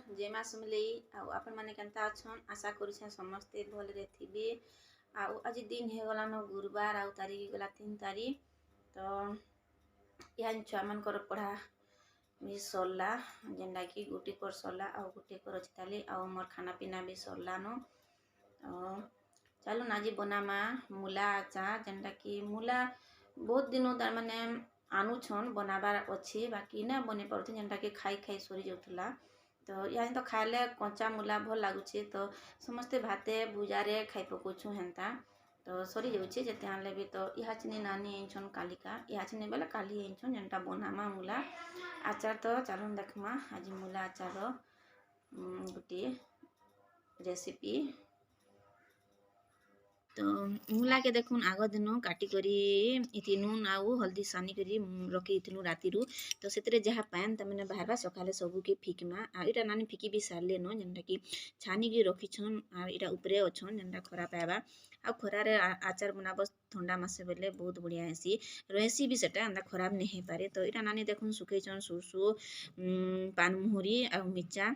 जय माँ समलेई आपण मैंने केनता अच्छन आशा करुछे समस्ते भलरे थिबे। आज दिन हो गलान गुरुवार तारीख गला 3 तारीख तो यहाँ छुआ मानकर पढ़ा भी सरला जेनटा कि गोटे कर सरला गोटे कर अच्छी ताली मोर खाना पीना भी सरलान। चलो आज बनामा मूला आचार जेनटा कि मूला बहुत दिन तार माने आनुछन बनाबार अच्छी बाकी ना बने पड़े जेनटा कि खाई खाई सरी जाऊला। तो यहाँ तो खाइले कंचा मूला भल लगुचे तो समस्ते भाते भुजारे खाई पकाउछु हेन्ता तो सरी जाऊे जिते आने भी। तो यहाँ चिनी नानी आईछन कालिका यहाँ चिनी बेले काली आईछन जेनटा बनामा मूला आचार। तो चलो देखमा आज मूला आचार गोटे रेसिपी। तो मूला के देखुन आग दिन काटिक इति नून आउ हल्दी सानी करी रखी राति तो से जहाँ पान तमें बाहर सकाले सबू के फिकमा आटा नानी फिकी भी सारे न जेनटा कि छानिकी रखीछन और यहाँ उपरे अच्छन जेनटा खरा पाइबा आ खरार आचार बनाब ठंडा मासे बेले बहुत बढ़िया हेसी रहीसी भी सेटा अंदा खराब नहीं हो पारे। तो यहाँ नानी देखुन सुखैछन सुरसु पानमुहुरी आ मिर्चा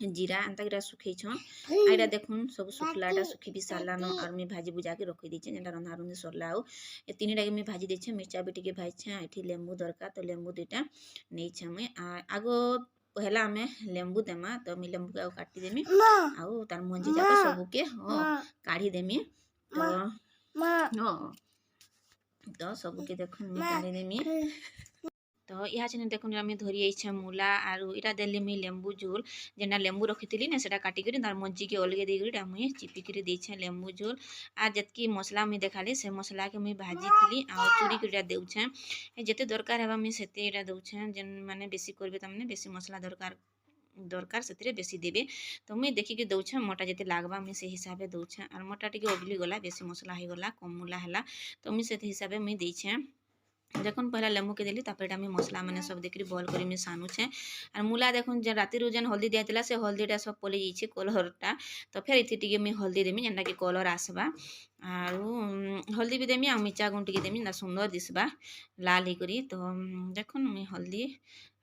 जीरा अंता सुखै आईटा देखुन सब सुखलाटा सुखी भी सारलान और मैं भाजी भुजा के रखी देछे जेनटा रंधा रुंधी सरला ये तीन टाके मैं भाजी देछे मिर्चा भी टिके भाजछे ये लेंबू दरकार तो लेंबू दुईटा नहीं मुई आग पहला आम लेंबू देमा तो मुझे लेंबू को काटी देमी आउ तार मंजी जाक सबके काढ़ी देमी तो सबके देखुन मैं काढ़ी देमी। तो यहाँ से देखुन आम धरी आईछे मूला आरु इटा देली मुई लेंबू झोल जेना लेंबू रखी ना सेटा काटिक तार मंजी के अलगे देकर मुई चिपिक देछे लेंबू झोल आ जतकी मसला मुई देखाली से मसला के मुई भाजी थी आ चूरी कर देउछे जिते दरकार हेबा मुई सेते इटा देउछे जेन माने बेसी करबे तमने बेसी मसला दरकार से बेसी देबे। तो मुई देखिक दउछे मोटा जिते लागबा मुई से हिसाब से दउछे और मोटा टिके अगली गला बेसी मसला हो गला कम मूला हैला तो मुई से हिसाब से मुई देछे। देखुन पहला लेंबू के देली तापर एटा मसला मैंने सब देखिए बॉल करी मैं सानुछे और मूला देखुन जे राति जेन हल्दी दिया से हल्दीटा सब पलि जाइए कलरटा तो फिर इति टिके मुई हल्दी देमी जेनटा कि कलर आसबा आरु हल्दी भी देमी आ मिर्चा गुण टिके देमी सुंदर दिसबा लाल ही करी। तो देखुन मुई हल्दी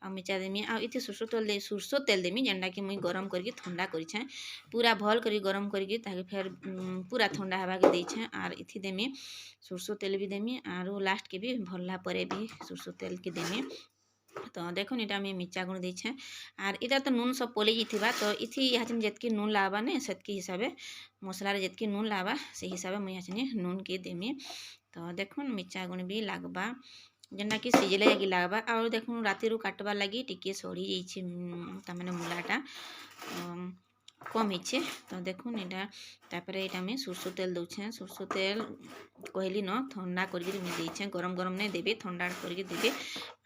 आ मिर्चा देमी आ इति सुरसो तेल देमी जेनटा कि मुई गरम करके ठंडा करिछे पूरा भल करी गरम करके ताकि फिर पूरा ठंडा हवा के देछे और इति देमी सुरसो तेल भी देमी आरु लास्ट के भी भरला परे भी सुरसो तेल के देमी। तो देखो इटा मैं मिर्चा गुण देछे और इटा तो नून सब पलि जाइथिबा तो इथि यहाँ जितकी नून लाबा ने सेतकी हिसाबे मसला जितकी नून लाबा से हिसाबे मुई यहाँ नून के देमी। तो देखुन मिर्चा गुण भी लागबा जेनटा कि सिझले जाकि लागबा और देखुन राति काटबार लगी टिके सड़ी जाइए तमाने मूलाटा कम हिचे। तो देखुन इटा तापर इटा मैं सुरसो तेल दउछे सुरसो तेल कहली न ठंडा करके मुझे देछे गरम गरम नहीं देबे ठंडा करके देबे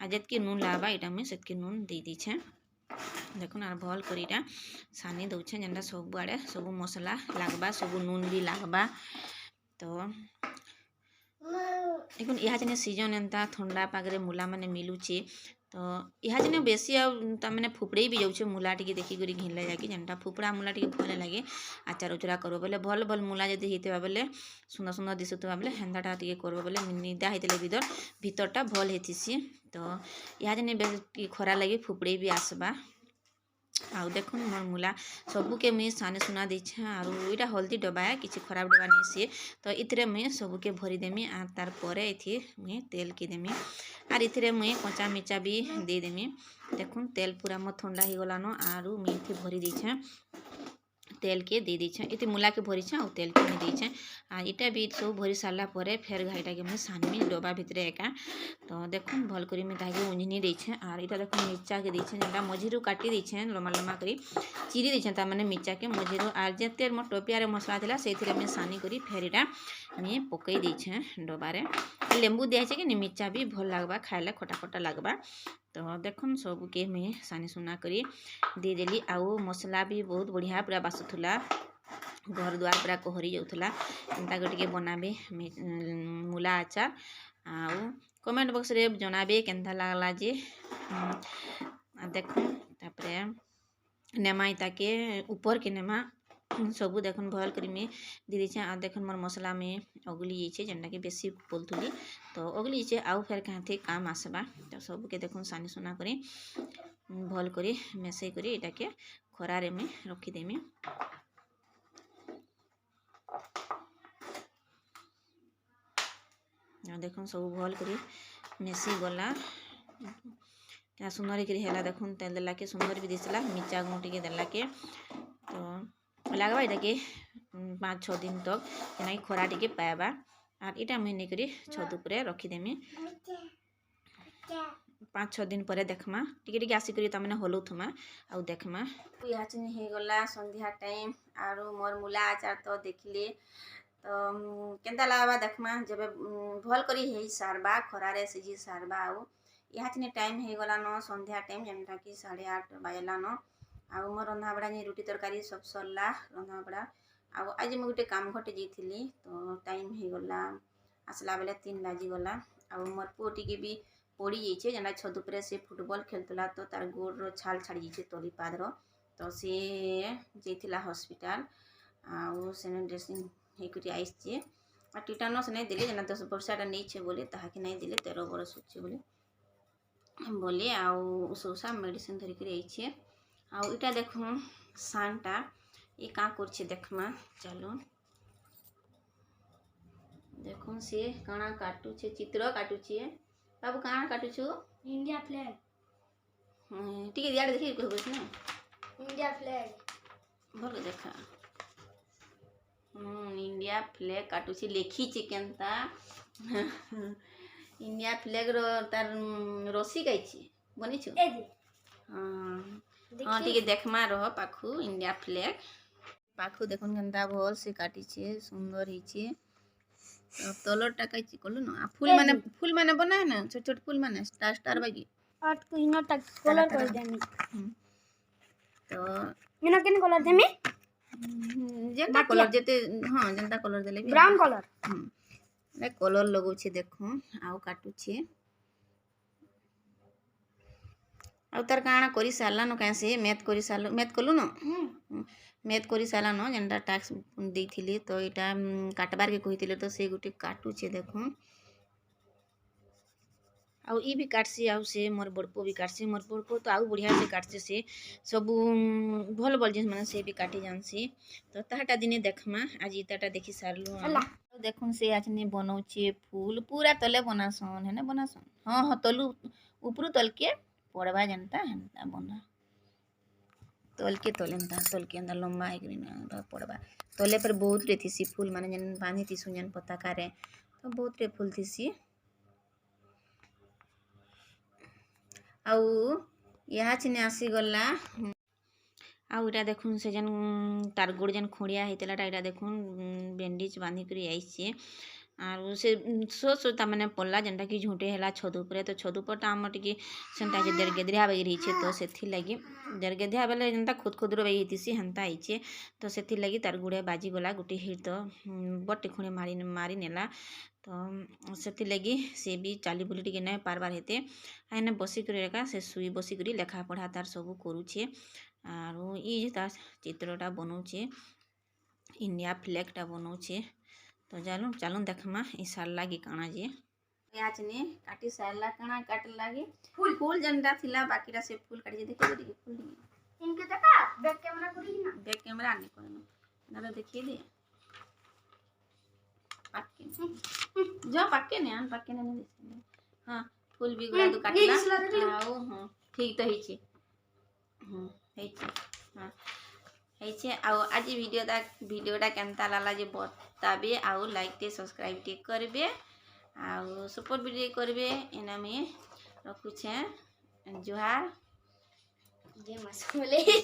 आ जितकी नून लाबा इटा मैं सेतकी नून दे दीछे। देखुन आर भल कर इटा सानी दउछे जेनटा सब आड़े सब मसला लागबा सब नून भी लागबा। तो देखुन यहाँ जने सीजन एंता ठंडा पागरे मूला माने मिलुचे तो यहाँ जने बेसी तमें फुपड़े भी जाऊे मूला टी देखिक घिनले जाकि जेनटा फुपड़ा मूला टी भल लगे आचार उचार कर बोले भल भल मूला जब होता बेले सुंदर सुंदर दिशुवा बेले हेन्दाटा टी कर बोले निदा होते भीतरटा भल होती। तो यहाँ जने खरा लगे फुपड़े भी आसबा आउ देखुन मोर मूला सबुके मुई साने सुना देछे और इटा हल्दी डबा है किसी खराब डबा नहीं सी तो इतरे मुई सबुके भरी देमी और तार परे इथि मुई तेल के देमी और इतरे मुई कच्चा मिर्चा भी दे देमी। देखुन तेल पूरा मो ठंडा हो गलान और मुई इथि भरी देछे तेल के दे दीछे इति मूला के भरीछे और तेल के मुई देछे आ इटा भी सब भरी सारा परे फिर घाईटा के मुई सानमी डबा भितरे एका। तो देखुन भल करी मुई ताके उंझनी देछे और इटा देखुन मिर्चा के देछे जेनटा मझिरु काटी देछे लम्बा लम्बा करी चिरी देछे ता माने मिर्चा के मझिरु और जेते मोर टोपिया मसला थिला सेथिरे मुई सानी करी फिर इटा मुई पकई देछे डबारे लेंबू दिया कि मिर्चा भी भल लागबा खाइले खटा खटा लागबा। तो देखुन सबके मुई सानी सुना करी दे देली आउ मसला भी बहुत बढ़िया पूरा बासुथुला घर द्वार पूरा कहरी जाऊला एंता टे बनाबे मूला आचार आउ कमेंट बॉक्स रे जनाबे केनता लागला जे देखुन तापरे नेमा इताके ऊपर के नेमा सबू देखुन भल कर दे दीछे आ देखुन मोर मसला में अगली जाइए जेनटा कि बेसी बोलथुली तो अगली जाइए आउ फिर कहाँ काम आसबा। तो सबके देखुन सानी सुना करी भल करी मेसई करी इटा के खरारे में रखीदेमी। देखो सब भल कर मिसी गला क्या सुंदर है देखो तेल देला के सुंदर भी दिसला मिर्चा गुण टे देला के तो लगवा इटा के 5-6 दिन तक जेना खरा टे पाइबा आर इटा मुझे नहीं छत उपरे रखीदेमी 5-6 दिन पर देखमा टिके आसिक तमें हलौथमा आउ देखमा यहाँ हो गला संध्या टाइम आरो मोर मूला आचार तो देखले तो केनता लागबा देखमा जब भल करी हे सारबा खरारे सिझी सारबा आउ यहाँ टाइम हो गला न संध्या टाइम जेनटा कि 8:30 बाजला न आउ मोर रंधा बड़ा रुटी तरकारी सब सरला रंधा बड़ा आउ आज मुझे गोटे काम घटे जाइली तो टाइम हो गला आसला बेले 3 बाजिगला आउ मोर पुओ टिके भी पड़ी जाइए जेना छत उपरे से फुटबॉल खेलतला तो तार गोड़ छाल छाड़ी जाइए तली पादर तो सी जाइला हॉस्पिटल आउ से ड्रेसिंग होकर आइछे आ टिटानस नहीं दिले जेना 10 वर्षाटा नहीं बोले ताकि नहीं दिले 13 बरस होचे बोले आउ सोसा मेडिसिन धरिक आइछे आउ इटा देखो सानटा ये का करछे देखमा चलो देखो से काना काटुछे चित्र काटुछे बाबू काना काटुछु इंडिया फ्लैग टिके दिया देखि कहबस ना इंडिया फ्लैग भल देखा इंडिया फ्लैग काटुछे लेखिछे केनता इंडिया फ्लैग रो तार रसी गाइछे बनिछु ए दे हां टिके देखमा रह पाखु इंडिया फ्लैग पाखु देखुन केनता भल से काटिछे सुंदर हिचे तलरटा काइछे कलु न फूल माने बनाए ना छोट छोट फूल माने स्टार स्टार बागी आट को इनो तक कलर कर देमी तो इनो केन कलर देमी जेंता कलर जेते हां जेंता कलर देले ब्राउन कलर ले कलर लगो छे देखो आउ काटू छे आउ तार काना करी सारला न कैसे मैथ करी सारलो मैथ कलु न मैथ करी सारला न जेंटा टैक्स देथिले तो एटा काटबार के कहिथिले तो से गुटे काटू छे देखो आउ ई भी काटसी आउ से मोर बड़पो भी काटसी मोर बड़पो तो आउ बढ़िया से काटसी से सब भल भल जिन माने से भी काटी जानसी तो ताहाटा दिने देखमा आज इताटा देखि सारलु देखुन से आज ने बनौछे फूल पूरा तले बनासन है ना बनासन हां हां तलु ऊपरू तल के पड़वा जनता हेनता बना तल के तलेनता तल के अंदर लंबा है ग्रीन पड़वा तले पर बहुत रे थीसी फूल माने जन बांधी तीसु जन पता करे तो बहुत रे फूल थीसी आउ यहाँ छिने आसी गला आउ इटा देखुन से जन तार गोड़ जन खोड़िया हेतला इटा देखुन बैंडेज बांधी करी आइछे आर से सो ताने पड़ला जेनटा कि झुंटे हैला छत उपरे तो छत उपरटा आम टिके सेंटा जे देरगेद्रिया बागी रहीछे तो सेथि लागि देरगेद्रिया बेले जेनता खुद खुदरो बागी हितिसी हेंता आइछे तो सेथि लागि तार गुड़े बाजी गला गुटे हिट तो बट्टे खुणे मारी नेला तो सेथि लगी से भी चाली बुली टिके नहीं पारबार हेते आने बसिक से सुई बसिक लेखा पढ़ा तार सबू करुछे आरो ई तार चित्रटा बनौछे इंडिया फ्लैगटा बनौछे तो चलो चलो देखमा ई सारला की काना जे आज ने काटी सारला काना काट लागे फूल फूल जनटा थिला बाकीरा से फूल काटी देखि दे फूल इनके देखा बैक कैमरा करी ना बैक कैमरा आने को ना देखिए दे पक्के जो पक्के ने आन पक्के ने नहीं हां फूल भी गुला तो काटला आओ हां ठीक तो हिचे हिचे हां हिचे आओ आज वीडियोटा केनता लाला जे बताबे आओ लाइक टे सब्सक्राइब टे करबे आओ सपोर्ट भी करबे एना में रखु छे जोहार जे मसले